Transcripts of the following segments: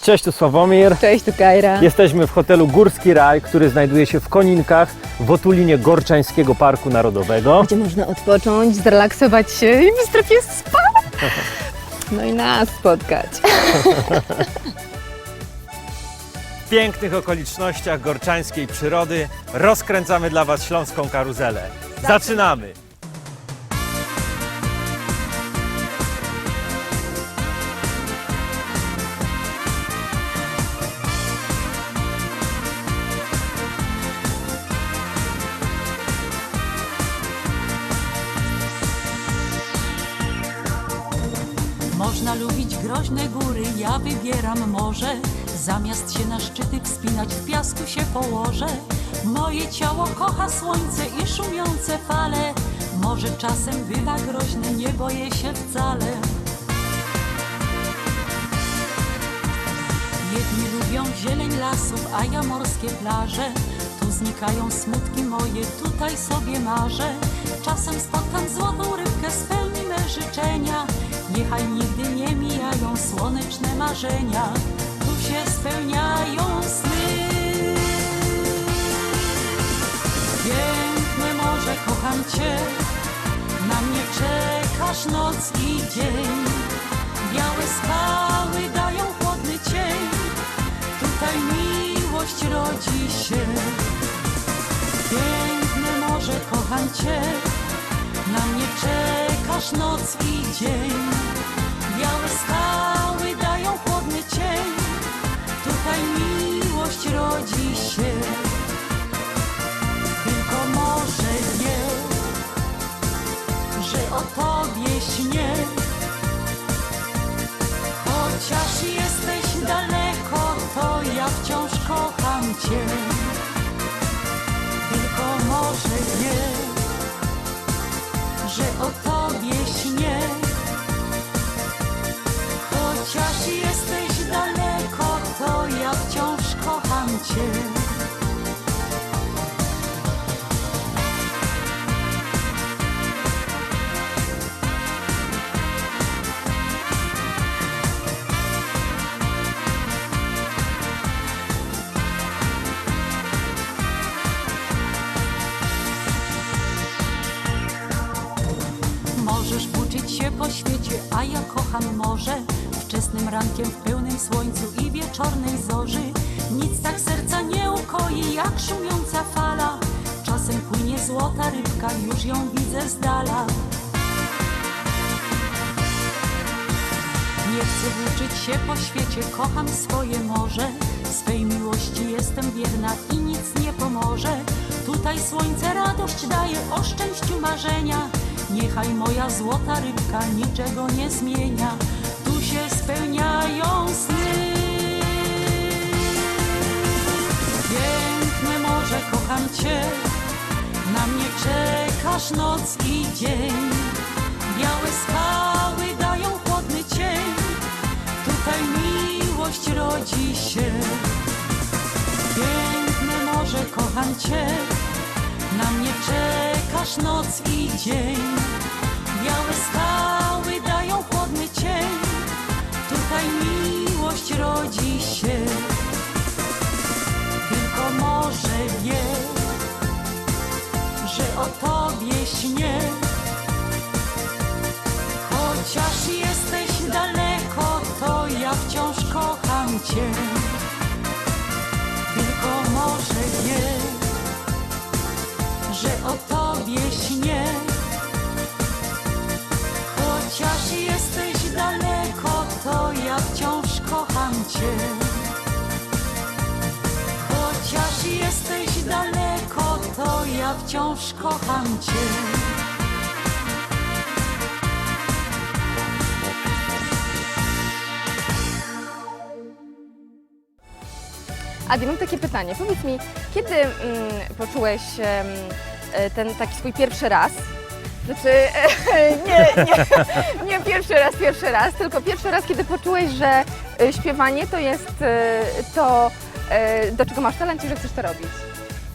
Cześć, tu Sławomir. Cześć, tu Kajra. Jesteśmy w hotelu Górski Raj, który znajduje się w Koninkach, w otulinie Gorczańskiego Parku Narodowego. Gdzie można odpocząć, zrelaksować się i w strefie spa. No i nas spotkać. W pięknych okolicznościach gorczańskiej przyrody rozkręcamy dla Was śląską karuzelę. Zaczynamy! Można lubić groźne góry, ja wybieram morze. Zamiast się na szczyty wspinać, w piasku się położę. Moje ciało kocha słońce i szumiące fale. Morze czasem bywa groźne, nie boję się wcale. Jedni lubią zieleń lasów, a ja morskie plaże. Tu znikają smutki moje, tutaj sobie marzę. Czasem spotkam złotą rybkę, spełni me życzenia. Niechaj nigdy nie mijają słoneczne marzenia. Tu się spełniają sny. Piękne morze, kocham Cię. Na mnie czekasz noc i dzień. Białe skały dają chłodny cień. Tutaj miłość rodzi się. Piękne morze, kocham Cię. Na mnie czekasz noc i dzień. Białe skały dają chłodny cień. Tutaj miłość rodzi się. Tylko morze wie, że o Tobie śnię. Chociaż jesteś daleko, to ja wciąż kocham Cię. Tylko morze wie, że o Tobie śnię. Chociaż jesteś daleko, to ja wciąż kocham Cię. Możesz uczyć się po świecie, a ja kocham morze. Wczesnym rankiem w pełnym słońcu i wieczornej zorzy. Nic tak serca nie ukoi jak szumiąca fala. Czasem płynie złota rybka, już ją widzę z dala. Nie chcę uczyć się po świecie, kocham swoje morze. Swej miłości jestem wierna i nic nie pomoże. Tutaj słońce radość daje, o szczęściu marzenia. Niechaj moja złota rybka niczego nie zmienia. Tu się spełniają sny. Piękne morze, kocham Cię. Na mnie czekasz noc i dzień. Białe skały dają chłodny cień. Tutaj miłość rodzi się. Piękne morze, kocham Cię. Na mnie czekasz noc i dzień. Białe skały dają chłodny cień. Tutaj miłość rodzi się. Tylko morze wie, że o Tobie śnię. Chociaż jesteś daleko, to ja wciąż kocham Cię. Tylko morze wie, że o Tobie śnię. Chociaż jesteś daleko, to ja wciąż kocham Cię. Chociaż jesteś daleko, to ja wciąż kocham Cię. Adi, mam takie pytanie. Powiedz mi, kiedy poczułeś ten taki swój pierwszy raz? Znaczy, nie pierwszy raz, tylko pierwszy raz, kiedy poczułeś, że śpiewanie to jest to, do czego masz talent i że chcesz to robić.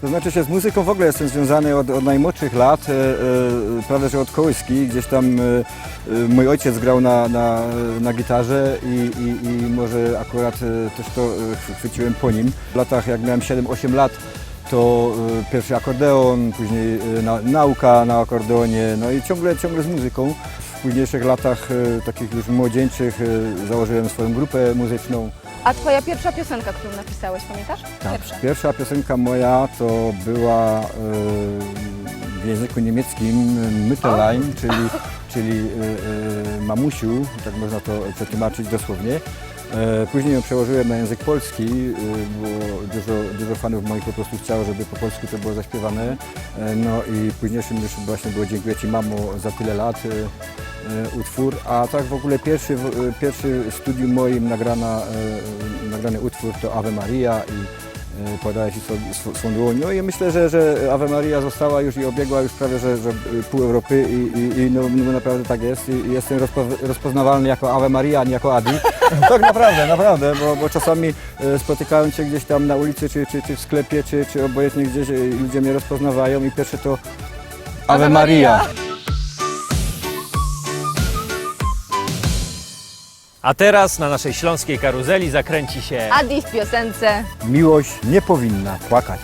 To znaczy się z muzyką w ogóle jestem związany od najmłodszych lat, prawie że od kołyski. Gdzieś tam mój ojciec grał na gitarze i może akurat też to chwyciłem po nim. W latach jak miałem 7-8 lat, to pierwszy akordeon, później nauka na akordeonie, no i ciągle z muzyką. W późniejszych latach, takich już młodzieńczych, założyłem swoją grupę muzyczną. A Twoja pierwsza piosenka, którą napisałeś, pamiętasz? Tak, pierwsza piosenka moja to była w języku niemieckim Mütterlein, czyli mamusiu, tak można to przetłumaczyć dosłownie. Później ją przełożyłem na język polski, bo dużo fanów moich po prostu chciało, żeby po polsku to było zaśpiewane. No i późniejszym już właśnie było Dziękuję Ci mamo za tyle lat utwór, a tak w ogóle pierwszy w studium moim nagrany utwór to Ave Maria i Podaję Ci swą dłoń. No i myślę, że Ave Maria została już i obiegła już prawie że pół Europy i no naprawdę tak jest i jestem rozpoznawalny jako Ave Maria, a nie jako Adi. Tak naprawdę, bo czasami spotykając się gdzieś tam na ulicy, czy w sklepie, czy obojętnie gdzieś ludzie mnie rozpoznawają i pierwsze to Ave Maria. A teraz na naszej śląskiej karuzeli zakręci się Adi w piosence. Miłość nie powinna płakać.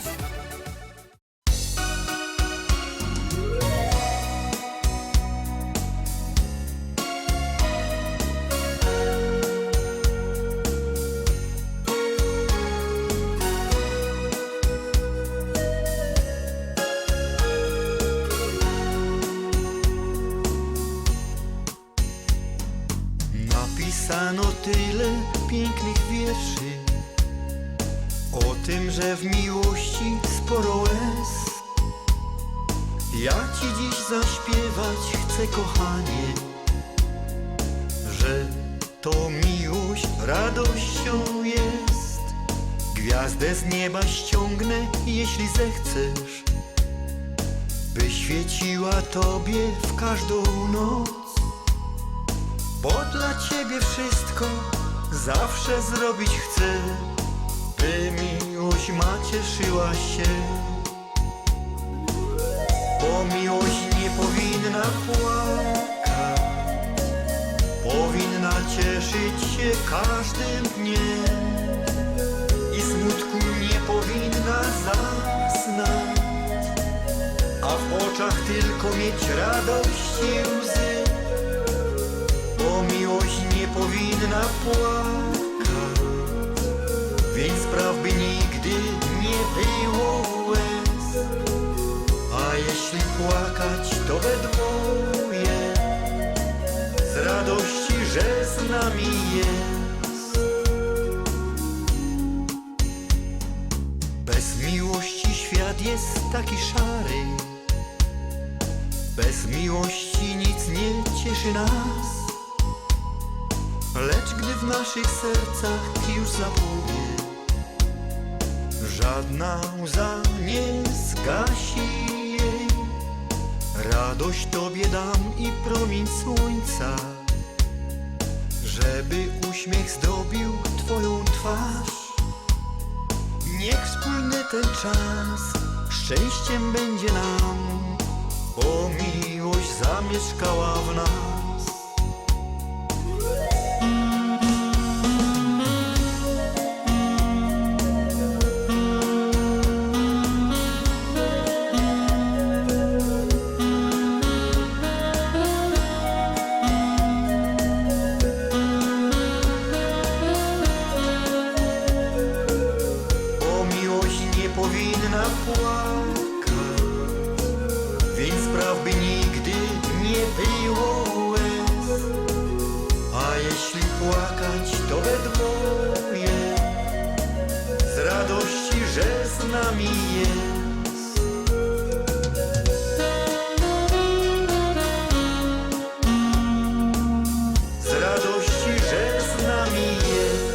Napisano tyle pięknych wierszy o tym, że w miłości sporo łez. Ja Ci dziś zaśpiewać chcę, kochanie, że to miłość radością jest. Gwiazdę z nieba ściągnę, jeśli zechcesz, by świeciła Tobie w każdą noc. Bo dla Ciebie wszystko zawsze zrobić chcę, by miłość ma cieszyła się. Bo miłość nie powinna płakać, powinna cieszyć się każdym dniem i smutku nie powinna zasnąć, a w oczach tylko mieć radość i łzy. Bo miłość nie powinna płakać, więc spraw by nigdy nie było łez. A jeśli płakać, to we dwoje, z radości, że z nami jest. Bez miłości świat jest taki szary, bez miłości nic nie cieszy nas. Lecz gdy w naszych sercach już zapłonie, żadna łza nie zgasi jej. Radość Tobie dam i promień słońca, żeby uśmiech zdobił Twoją twarz. Niech wspólny ten czas szczęściem będzie nam, bo miłość zamieszkała w nas. Powinna płakać, więc spraw by nigdy nie było łez. A jeśli płakać, to we dwoje, z radości, że z nami jest. Z radości, że z nami jest.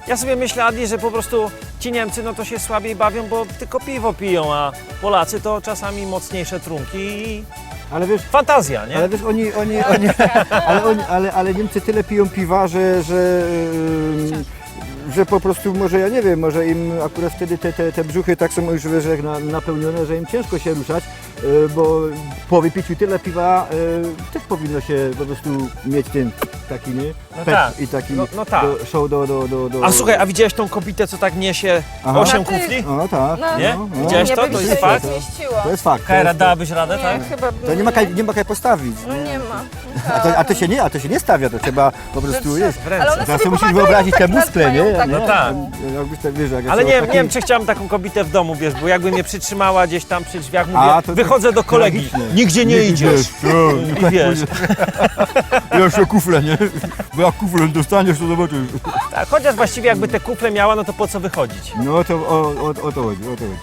Ja sobie myślę, Adi, że po prostu ci Niemcy no to się słabiej bawią, bo tylko piwo piją, a Polacy to czasami mocniejsze trunki i Ale wiesz, fantazja, nie? ale wiesz, ale Niemcy tyle piją piwa, że że po prostu może, ja nie wiem, może im akurat wtedy te brzuchy tak są już wiesz, jak napełnione, że im ciężko się ruszać, bo po wypiciu tyle piwa też powinno się po prostu mieć ten taki, nie? No Pep tak. i taki No tak. show do... A słuchaj, a widziałeś tą kobietę, co tak niesie Aha. 8 Na tych- kufli? O tak, No, Nie? no. Widziałeś Nie, to? by To mi jest się fakt? nie zmieściło. To jest fakt. Kajra, to jest, dałabyś radę, tak? Nie, chyba to nie ma kaj postawić. No nie ma. A to się nie stawia, to trzeba po prostu Że jeść. w Ale ręce. one Teraz sobie musisz pomagają, wyobrazić te tak muskle, nie? mają, tak. No tak. Jakbyś tak, wiesz, jak Ale są nie taki- wiem, czy chciałam taką kobietę w domu, wiesz, bo jakby mnie przytrzymała gdzieś tam przy drzwiach, mówię, A, to wychodzę do kolegi, tragiczne. nigdzie nie idziesz. I wiesz, Jeszcze kufle, nie? Bo jak kufle dostaniesz, to zobaczysz. tak, chociaż właściwie jakby te kufle miała, no to po co wychodzić? No to o to chodzi, o to chodzi.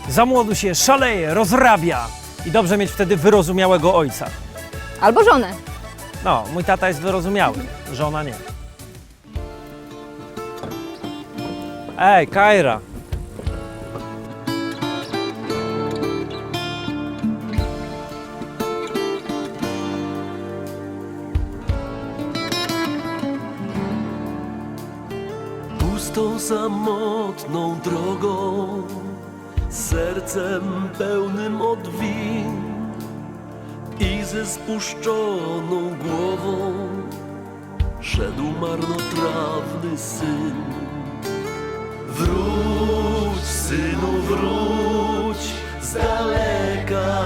Za młodu się szaleje, rozrabia i dobrze mieć wtedy wyrozumiałego ojca. Albo żonę. No, mój tata jest wyrozumiały, żona nie. Ej, Kajra. Pustą, samotną drogą, sercem pełnym odwin i ze spuszczoną głową szedł marnotrawny syn. Wróć, synu, wróć z daleka.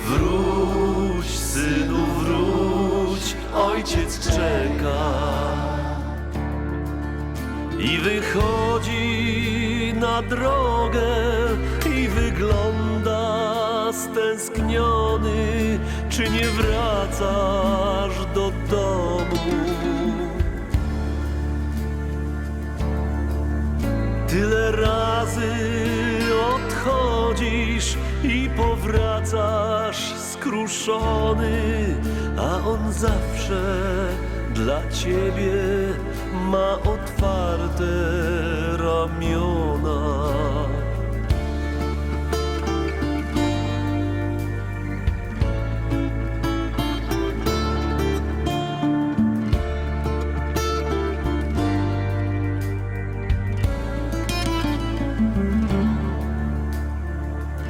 Wróć, synu, wróć, ojciec czeka. I wychodzi na drogę i wygląda stęskniony, czy nie wracasz do domu? Tyle razy odchodzisz i powracasz skruszony, a on zawsze dla ciebie ma otwarte ramiona.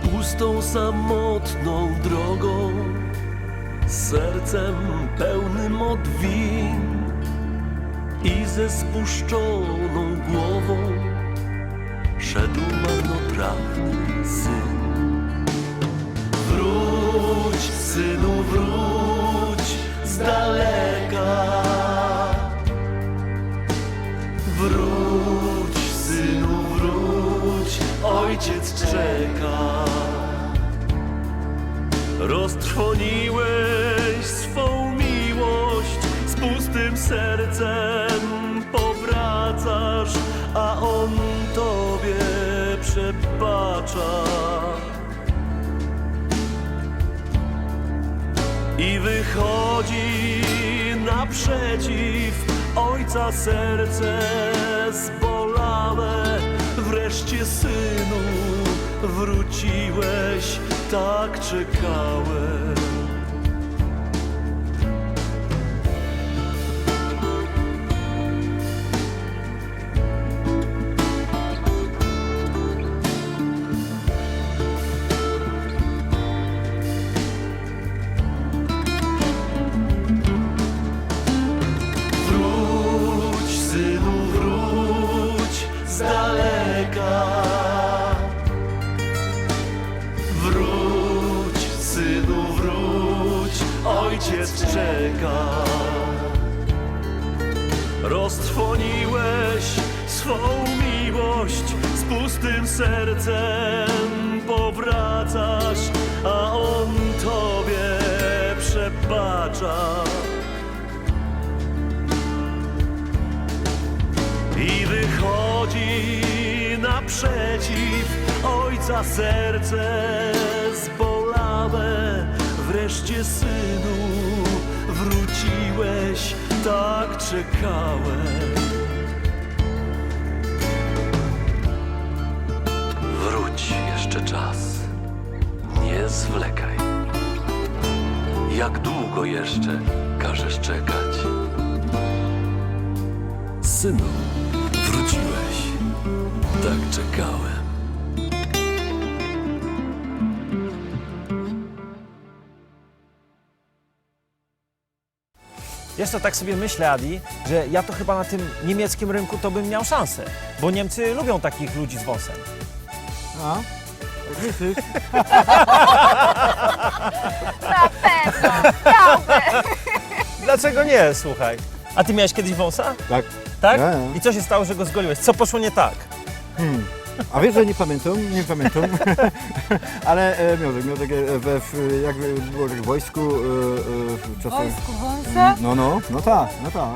Pustą, samotną drogą, sercem pełnym odwin i ze spuszczoną głową szedł marnotrawny syn. Wróć, synu, wróć z daleka. Wróć, synu, wróć, ojciec czeka. Roztrwoniłeś swą miłość, z pustym sercem powracasz, a on tobie przebacza. I wychodzi naprzeciw ojca serce zbolałe. Wreszcie, synu, wróciłeś, tak czekałem. Wróć, synu, wróć z daleka. Wróć, synu, wróć, ojciec czeka. Roztrwoniłeś swą miłość, z pustym sercem powracasz, a on tobie przebacza. I wychodzi naprzeciw ojca serce zbolałe. Wreszcie, synu, wróciłeś, tak czekałem. Wróć, jeszcze czas, nie nie zwlekaj. Jak długo jeszcze każesz czekać? Synu, wróciłeś. Tak czekałem. Wiesz co, tak sobie myślę, Adi, że ja to chyba na tym niemieckim rynku to bym miał szansę, bo Niemcy lubią takich ludzi z wąsem. A? Tak myślisz? Na pewno, miałby. Dlaczego nie, słuchaj? A ty miałeś kiedyś wąsa? Tak. Tak? Ja. I co się stało, że go zgoliłeś? Co poszło nie tak? A wiesz, że nie pamiętam, ale miodek jak było tak w wojsku czasem. Wąsa? No tak.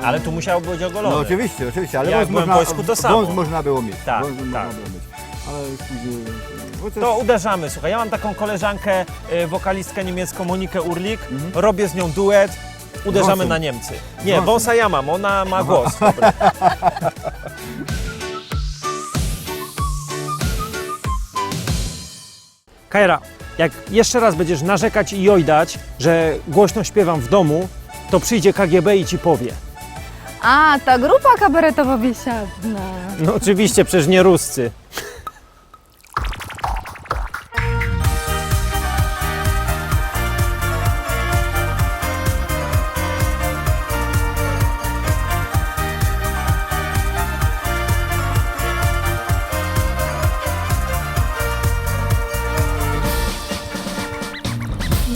Ale tu musiał być ogolony. No oczywiście, ale Jak wąs byłem w można, wojsku, to samo. wąs można było mieć. Tak, Wąs można tak. było mieć. Ale później... chociaż- To uderzamy, słuchaj, ja mam taką koleżankę, wokalistkę niemiecką Monikę Urlik, robię z nią duet, uderzamy Wąsem. na Niemcy. Nie, Wąsem. wąsa ja mam, ona ma głos. Dobra. Kajra, jak jeszcze raz będziesz narzekać i jojdać, że głośno śpiewam w domu, to przyjdzie KGB i ci powie. A, ta grupa kabaretowo-biesiadna. No oczywiście, przecież nie Ruscy.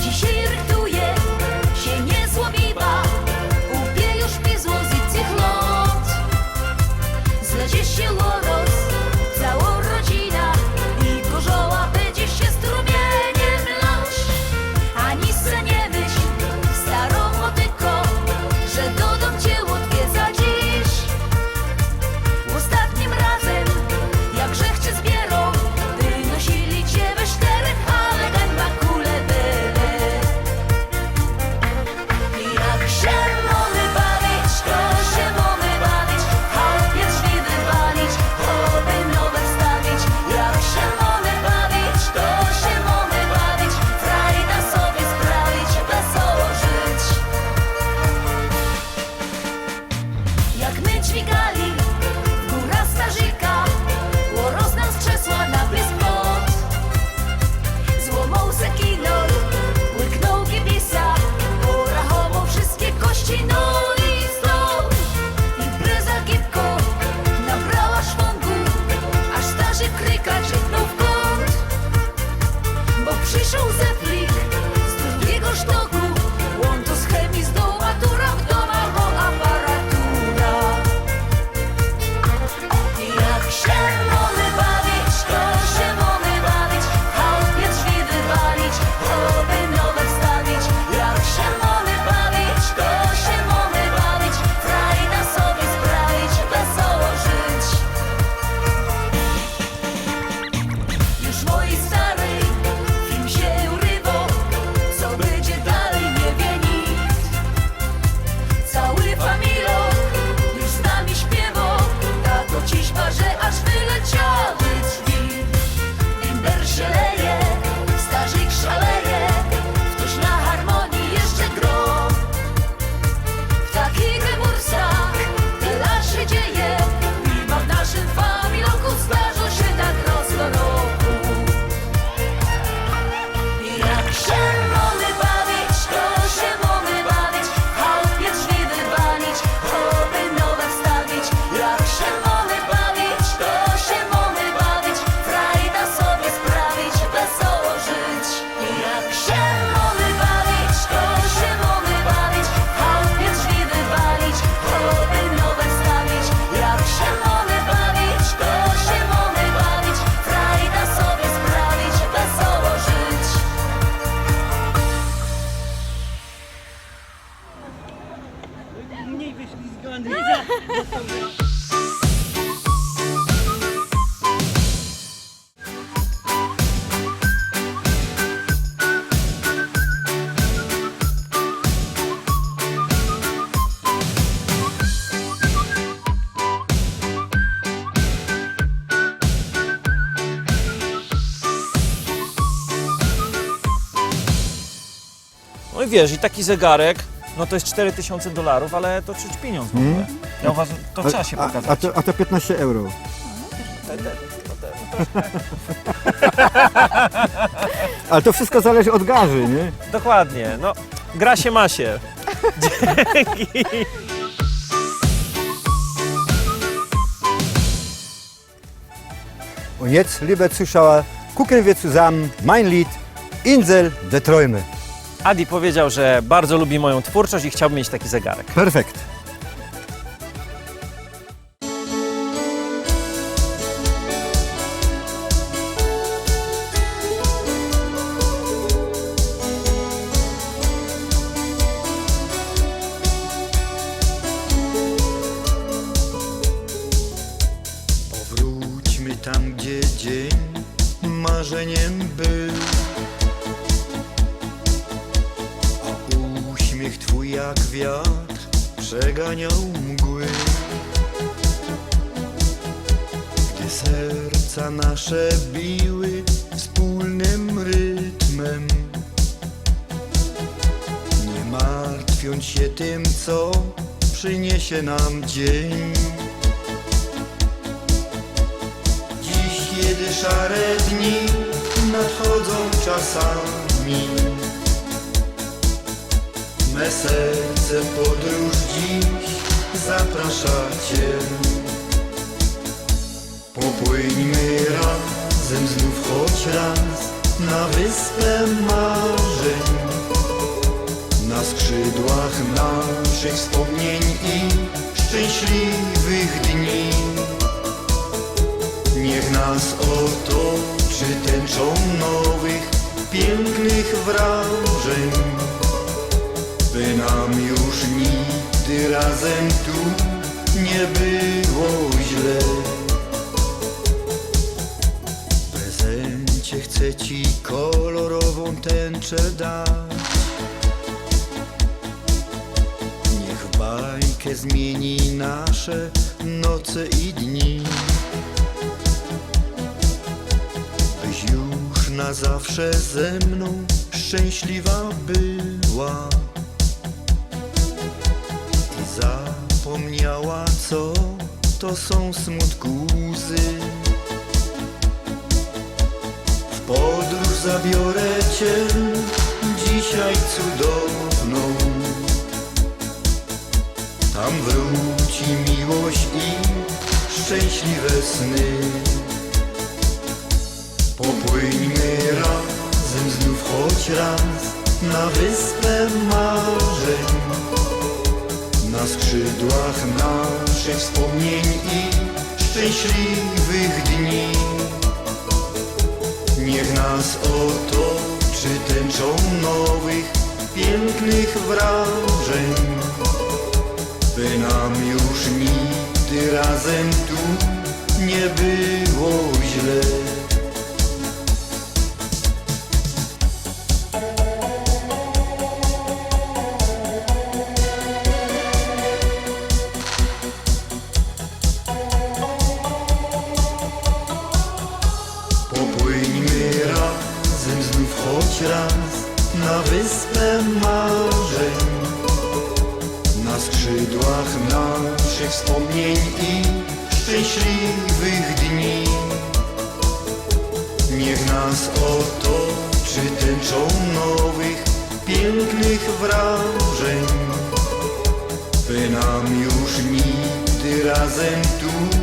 Dzisiaj rytuje się niezło biba, upie już pizło z cich lot. Zlezie się loros, cała rodzina i gorzoła będzie się strumieniem lać. Ani se nie myśl, starą motyko, że dodam cię odwiedza dziś. Ostatnim razem, jak żechcie zbierą, wynosili cię we czterech, ale gańba kule byle. Jak się mamy bawić, to się mamy bawić, chałupie drzwi wywalić, chłopy nowe wstawić. Jak się mamy bawić, to się mamy bawić, frajda sobie sprawić, wesoło żyć. Jak my dźwigali, góra starzyka, łoros nas krzesła na blisk mod. Złomał se kinor, łyknął gibisa, porachował wszystkie kości, no i znów. Impreza gipko nabrała szwągu, aż starzy kryka czytnął w kąt. Bo przyszł zeplik z drugiego sztoku, on to z chemii zdoł, matura w domach, bo aparatura. Jak się mamy bawić, to się mamy bawić, chałupie drzwi wywalić, chłopy nowe wstawić. Jak się mamy bawić, to się mamy bawić, frajda sobie sprawić, wesoło żyć. Już moi stary, film się urywał, co będzie dalej nie wie nikt. Cały familok już z nami śpiewał, tato ciśma, że aż wyleciały drzwi. Bimber się leje, starzyk szaleje, ktoś na harmonii jeszcze gro. W takich remursach tyle się dzieje, mimo w naszym familoku zdarza się tak raz do roku. Jak się mamy bawić, to się mamy bawić, chałupie drzwi wywalić, chłopy nowe wstawić. Jak się mamy bawić, to się mamy bawić, frajda sobie sprawić, wesoło żyć. Jak się mamy bawić, to się mamy bawić, chałupie drzwi wywalić, chłopy nowe wstawić. Jak się mamy bawić, to się mamy bawić, frajda sobie sprawić, wesoło żyć. wiesz, i taki zegarek, no to jest $4000, ale to czuć pieniądz w ogóle. Ja uważam, to trzeba się pokazać. A to 15 euro. Ale to wszystko zależy od garzy, nie? Dokładnie, no gra się ma się. Dzięki. Und jetzt, liebe Zuschauer, gucken wir zusammen mein Lied Insel der Träume. Adi powiedział, że bardzo lubi moją twórczość i chciałby mieć taki zegarek. Perfekt. Powróćmy tam, gdzie dzień marzeniem był, a uśmiech twój jak wiatr przeganiał mgły. Gdy serca nasze biły wspólnym rytmem, nie martwiąc się tym, co przyniesie nam dzień. Kiedy szare dni nadchodzą czasami, me serce w podróż dziś zaprasza Cię. Popłyńmy razem znów choć raz na wyspę marzeń, na skrzydłach naszych wspomnień i szczęśliwych dni. Niech nas otoczy tęczą nowych, pięknych wrażeń, by nam już nigdy razem tu nie było źle. W prezencie chcę Ci kolorową tęczę dać, niech bajkę zmieni nasze noce i dni. Byś już na zawsze ze mną szczęśliwa była i zapomniała, co to są smutku łzy. W podróż zabiorę Cię dzisiaj cudowną, tam wróci miłość i szczęśliwe sny. Popłyńmy razem znów choć raz na wyspę marzeń, na skrzydłach naszych wspomnień i szczęśliwych dni. Niech nas otoczy tęczą nowych, pięknych wrażeń, by nam już nigdy razem tu nie było źle. Popłyńmy razem znów choć raz na wyspę marzeń, na skrzydłach naszych wspomnień i szczęśliwych dni. Niech nas otoczy tęczą nowych, pięknych wrażeń, by nam już nigdy razem tu